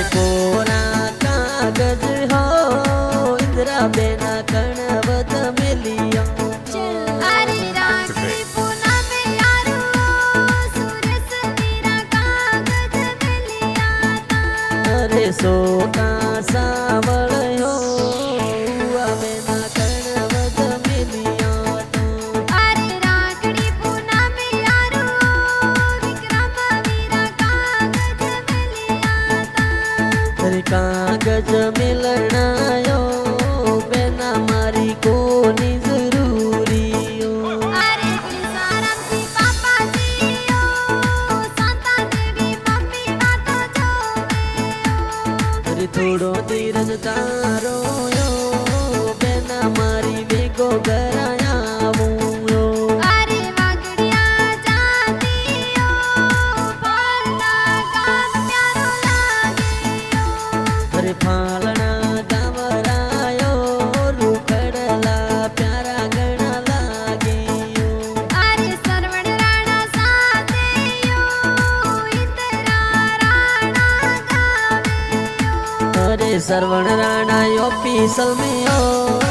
કોરા કાગજ હો ઇન્દ્રા બેના કણવત મેલિયા અરે રાત્રિ પૂનમે યારો સુરેશ મીરા કાગજ મેલિયા તા અરે સોકા સાવળયો બેના કણવત મેલિયા અરે રાખડી પૂનમે યારો વિક્રમ મીરા કાગજ મેલિયા તા અરે કાગજ મિલણાયો બેના મારી કોની જરૂરીઓ અરે સારમજી બાપાજીઓ સંતા દેવી મમ્મી વાતો જોવે અરે થોડો ધીરજ તારો યો બેના મારી વેગો ગરાયાવું અરે વાગડિયા જાતીઓ ફળના ગામ પ્યારો લાગ્યો અરે ફાલણા ગામરાયો રૂખડલા પ્યારા ગણા લાગ્યો અરે સરવણ રાણા સાથેયો ઇતરા રાણા ગાવ્યો અરે સરવણ રાણા યો પીસલ મેયો